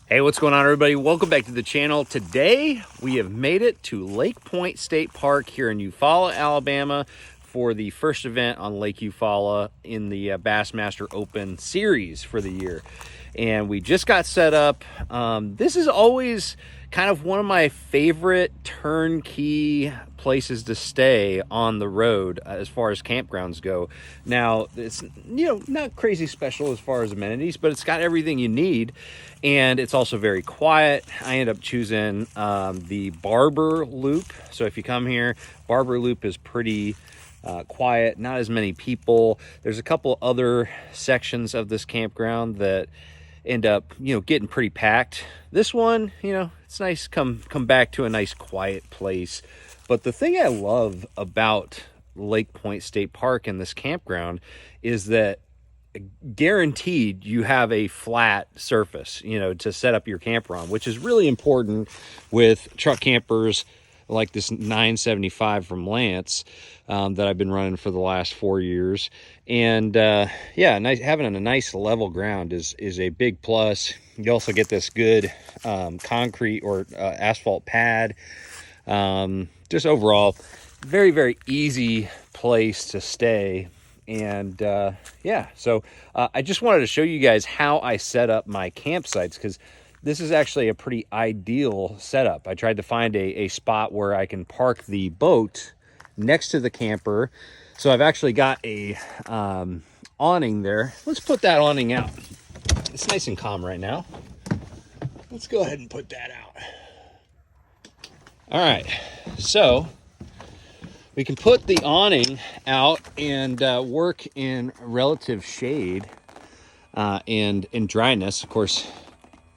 Hey, what's going on, everybody? Welcome back to the channel. Today, we have made it to Lakepoint State Park here in Eufaula, Alabama for the first event on Lake Eufaula in the Bassmaster Open series for the year. And we just got set up. This is always kind of one of my favorite turnkey places to stay on the road as far as campgrounds go. Now, it's, not crazy special as far as amenities, but it's got everything you need. And it's also very quiet. I end up choosing the Barber Loop. So if you come here, Barber Loop is pretty quiet, not as many people. There's a couple other sections of this campground that end up, getting pretty packed. This one, it's nice come back to a nice quiet place. But the thing I love about Lakepoint State Park and this campground is that guaranteed you have a flat surface, to set up your camper on, which is really important with truck campers like this 975 from Lance that I've been running for the last 4 years. And having a nice level ground is a big plus. You also get this good concrete or asphalt pad. Just overall, very, very easy place to stay. And so I just wanted to show you guys how I set up my campsites, because this is actually a pretty ideal setup. I tried to find a spot where I can park the boat next to the camper. So I've actually got a awning there. Let's put that awning out. It's nice and calm right now. Let's go ahead and put that out. All right, so we can put the awning out and work in relative shade and in dryness. Of course,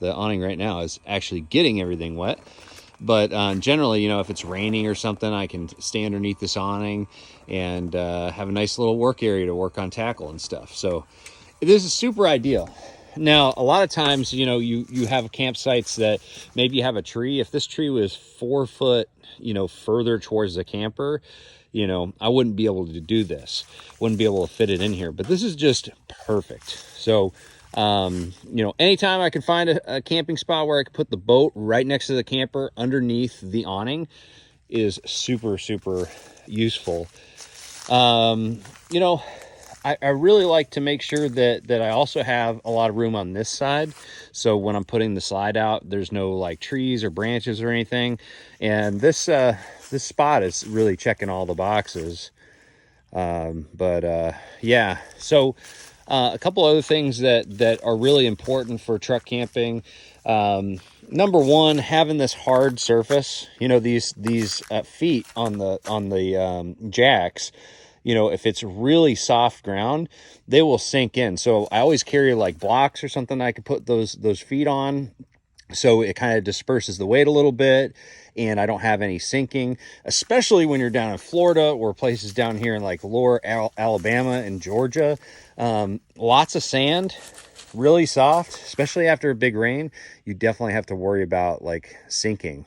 the awning right now is actually getting everything wet. But generally, if it's raining or something, I can stay underneath this awning and have a nice little work area to work on tackle and stuff. So this is super ideal. Now, a lot of times, you have campsites that maybe you have a tree. If this tree was 4 foot, further towards the camper, I wouldn't be able to do this. Wouldn't be able to fit it in here. But this is just perfect. So, anytime I can find a camping spot where I can put the boat right next to the camper underneath the awning is super, super useful. I really like to make sure that I also have a lot of room on this side. So when I'm putting the slide out, there's no like trees or branches or anything. And this spot is really checking all the boxes. So a couple other things that are really important for truck camping. Number one, having this hard surface, these feet on the jacks. If it's really soft ground, they will sink in. So I always carry like blocks or something I could put those feet on, so it kind of disperses the weight a little bit and I don't have any sinking, especially when you're down in Florida or places down here in like lower Alabama and Georgia. Lots of sand, really soft, especially after a big rain. You definitely have to worry about like sinking,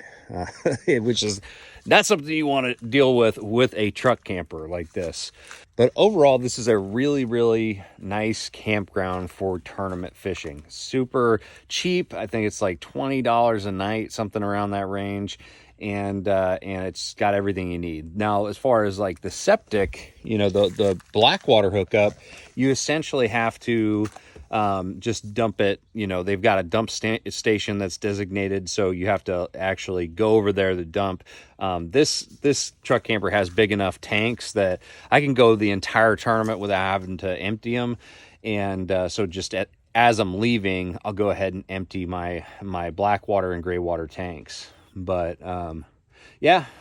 which is not something you want to deal with a truck camper like this. But overall, this is a really, really nice campground for tournament fishing. Super cheap. I think it's like $20 a night, something around that range. And it's got everything you need. Now, as far as like the septic, the Blackwater hookup, you essentially have to just dump it. They've got a dump station that's designated, so you have to actually go over there to dump. This truck camper has big enough tanks that I can go the entire tournament without having to empty them. And so just as I'm leaving, I'll go ahead and empty my Blackwater and Graywater tanks. But I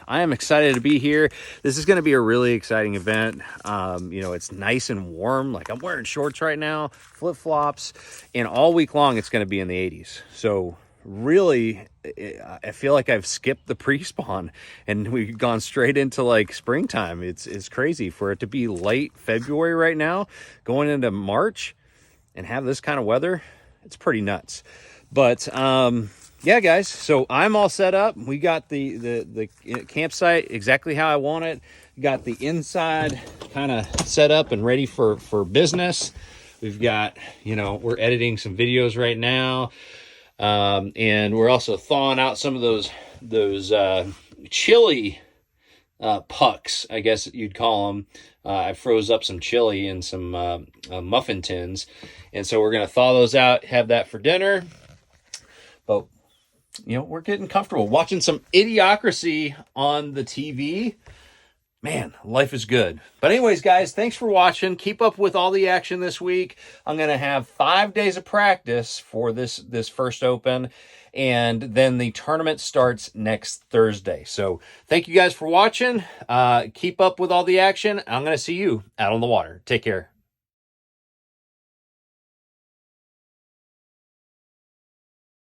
am excited to be here. This is going to be a really exciting event. It's nice and warm. Like, I'm wearing shorts right now, flip-flops, and all week long it's going to be in the 80s. So really, I feel like I've skipped the pre-spawn and we've gone straight into like springtime. It's crazy for it to be late February right now, going into March, and have this kind of weather. It's pretty nuts. But yeah, guys, so I'm all set up. We got the campsite exactly how I want it. Got the inside kind of set up and ready for business. We've got, we're editing some videos right now. And we're also thawing out some of those chili pucks, I guess you'd call them. I froze up some chili in some muffin tins, and so we're going to thaw those out, have that for dinner. But, you know, we're getting comfortable watching some Idiocracy on the TV. Man, life is good. But anyways, guys, thanks for watching. Keep up with all the action this week. I'm going to have 5 days of practice for this first open, and then the tournament starts next Thursday. So thank you guys for watching. Keep up with all the action. I'm going to see you out on the water. Take care.